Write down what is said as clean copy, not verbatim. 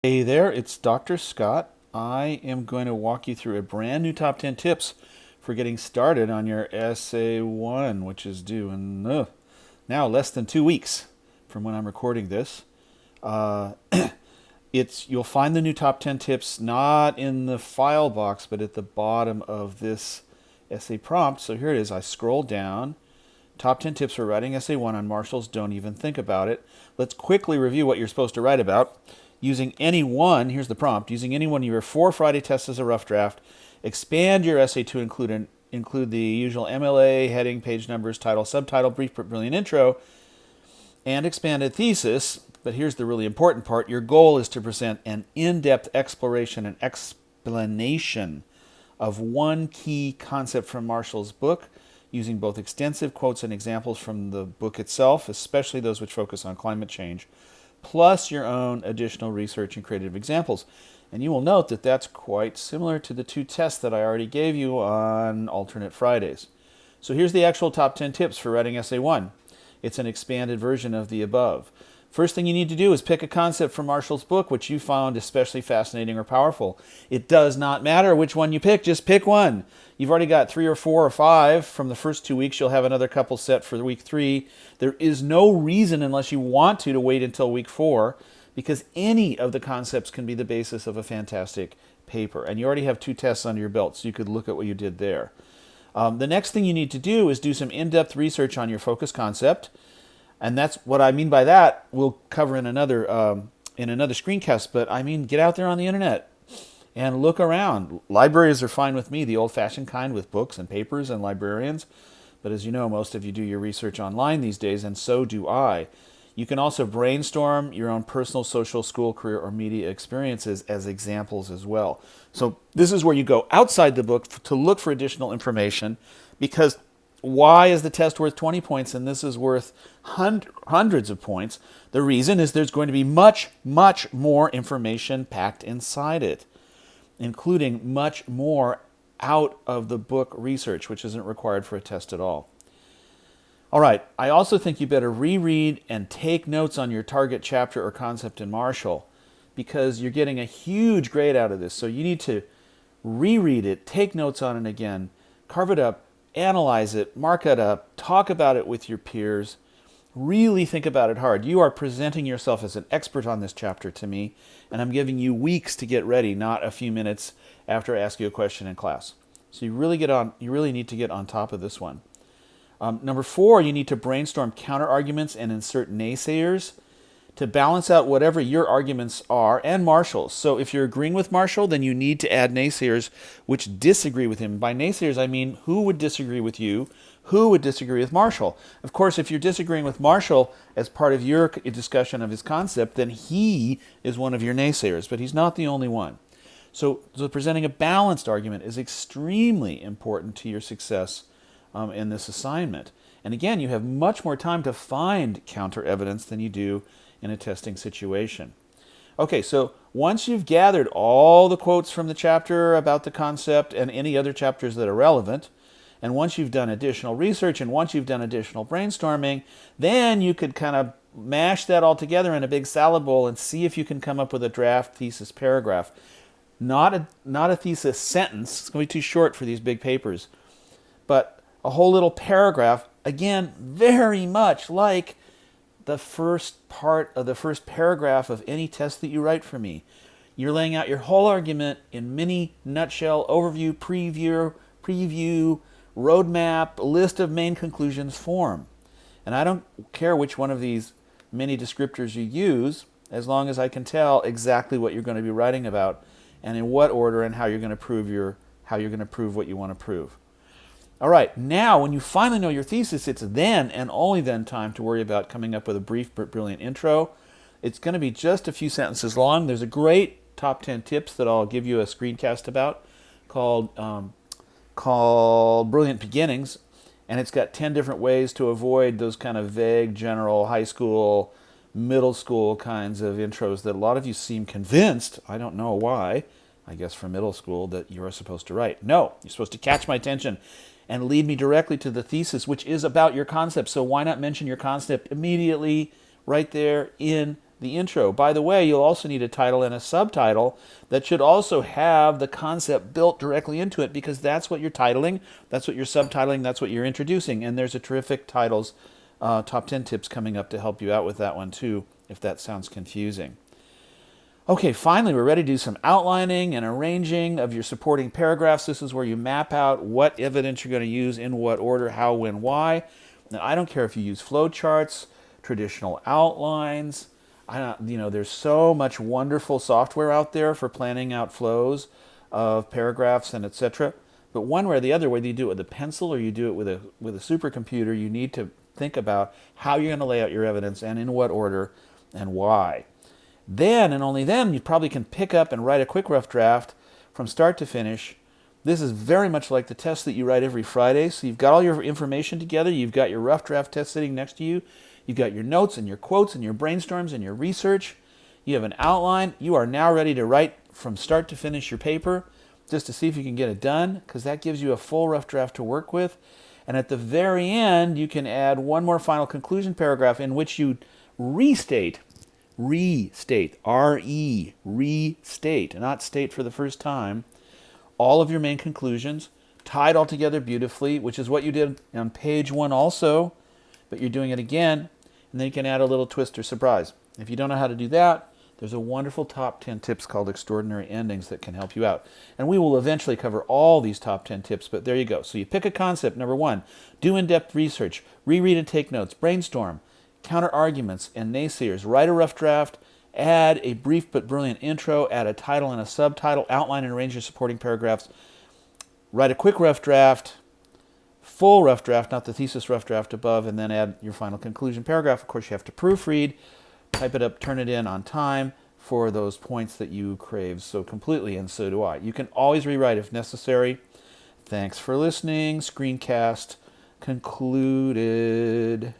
Hey there, it's Dr. Scott. I am going to walk you through a brand new top 10 tips for getting started on your Essay 1, which is due in now less than 2 weeks from when I'm recording this. Uh, you'll find the new top 10 tips not in the file box, but at the bottom of this essay prompt. So here it is. I scroll down. Top 10 tips for writing Essay 1 on Marshall's Don't Even Think About It. Let's quickly review what you're supposed to write about. Using any one, here's the prompt, using any one of your 4 Friday tests as a rough draft, expand your essay to include the usual MLA, heading, page numbers, title, subtitle, brief but brilliant intro, and expanded thesis. But here's the really important part. Your goal is to present an in-depth exploration and explanation of one key concept from Marshall's book, using both extensive quotes and examples from the book itself, especially those which focus on climate change, plus your own additional research and creative examples. And you will note that that's quite similar to the 2 tests that I already gave you on alternate Fridays. So here's the actual top 10 tips for writing Essay 1. It's an expanded version of the above. First thing you need to do is pick a concept from Marshall's book which you found especially fascinating or powerful. It does not matter which one you pick, just pick one. You've already got 3 or 4 or 5 from the first 2 weeks. You'll have another couple set for week 3. There is no reason, unless you want to wait until week 4, because any of the concepts can be the basis of a fantastic paper. And you already have 2 tests under your belt, so you could look at what you did there. The next thing you need to do is do some in-depth research on your focus concept. And that's what I mean by that. We'll cover in another screencast. But I mean, get out there on the internet and look around. Libraries are fine with me, the old-fashioned kind with books and papers and librarians. But as you know, most of you do your research online these days, and so do I. You can also brainstorm your own personal, social, school, career, or media experiences as examples as well. So this is where you go outside the book to look for additional information, because why is the test worth 20 points and this is worth hundreds of points? The reason is there's going to be much, much more information packed inside it, including much more out of the book research, which isn't required for a test at all. All right, I also think you better reread and take notes on your target chapter or concept in Marshall, because you're getting a huge grade out of this. So you need to reread it, take notes on it again, carve it up, analyze it, mark it up, talk about it with your peers, really think about it hard. You are presenting yourself as an expert on this chapter to me, and I'm giving you weeks to get ready, not a few minutes after I ask you a question in class. So you really need to get on top of this one. Number 4, you need to brainstorm counter arguments and insert naysayers to balance out whatever your arguments are and Marshall's. So if you're agreeing with Marshall, then you need to add naysayers which disagree with him. By naysayers, I mean who would disagree with you, who would disagree with Marshall. Of course, if you're disagreeing with Marshall as part of your discussion of his concept, then he is one of your naysayers, but he's not the only one. So presenting a balanced argument is extremely important to your success in this assignment. And again, you have much more time to find counter evidence than you do in a testing situation. Okay, so once you've gathered all the quotes from the chapter about the concept and any other chapters that are relevant, and once you've done additional research and once you've done additional brainstorming, then you could kind of mash that all together in a big salad bowl and see if you can come up with a draft thesis paragraph. Not a thesis sentence, it's going to be too short for these big papers, but a whole little paragraph, again, very much like the first part of the first paragraph of any test that you write for me. You're laying out your whole argument in mini nutshell, overview, preview, roadmap, list of main conclusions form. And I don't care which one of these many descriptors you use, as long as I can tell exactly what you're going to be writing about and in what order and how you're going to prove what you want to prove. All right, now when you finally know your thesis, it's then and only then time to worry about coming up with a brief but brilliant intro. It's going to be just a few sentences long. There's a great top 10 tips that I'll give you a screencast about called Brilliant Beginnings, and it's got 10 different ways to avoid those kind of vague, general, high school, middle school kinds of intros that a lot of you seem convinced, I don't know why, I guess from middle school, that you're supposed to write. No, you're supposed to catch my attention and lead me directly to the thesis, which is about your concept. So why not mention your concept immediately right there in the intro. By the way, you'll also need a title and a subtitle that should also have the concept built directly into it, because that's what you're titling, that's what you're subtitling, that's what you're introducing. And there's a terrific titles top 10 tips coming up to help you out with that one too, if that sounds confusing. Okay, finally, we're ready to do some outlining and arranging of your supporting paragraphs. This is where you map out what evidence you're going to use, in what order, how, when, why. Now, I don't care if you use flowcharts, traditional outlines. There's so much wonderful software out there for planning out flows of paragraphs and etc. But one way or the other, whether you do it with a pencil or you do it with a supercomputer, you need to think about how you're going to lay out your evidence and in what order and why. Then, and only then, you probably can pick up and write a quick rough draft from start to finish. This is very much like the test that you write every Friday. So you've got all your information together. You've got your rough draft test sitting next to you. You've got your notes and your quotes and your brainstorms and your research. You have an outline. You are now ready to write from start to finish your paper, just to see if you can get it done, because that gives you a full rough draft to work with. And at the very end, you can add one more final conclusion paragraph in which you restate, restate, not state for the first time, all of your main conclusions, tied all together beautifully, which is what you did on page 1 also, but you're doing it again, and then you can add a little twist or surprise. If you don't know how to do that, there's a wonderful top 10 tips called Extraordinary Endings that can help you out. And we will eventually cover all these top 10 tips, but there you go. So you pick a concept, number 1, do in-depth research, reread and take notes, brainstorm, counter arguments and naysayers, write a rough draft, add a brief but brilliant intro, add a title and a subtitle, outline and arrange your supporting paragraphs, write a quick rough draft, full rough draft, not the thesis rough draft above, and then add your final conclusion paragraph. Of course, you have to proofread, type it up, turn it in on time for those points that you crave so completely, and so do I. You can always rewrite if necessary. Thanks for listening. Screencast concluded.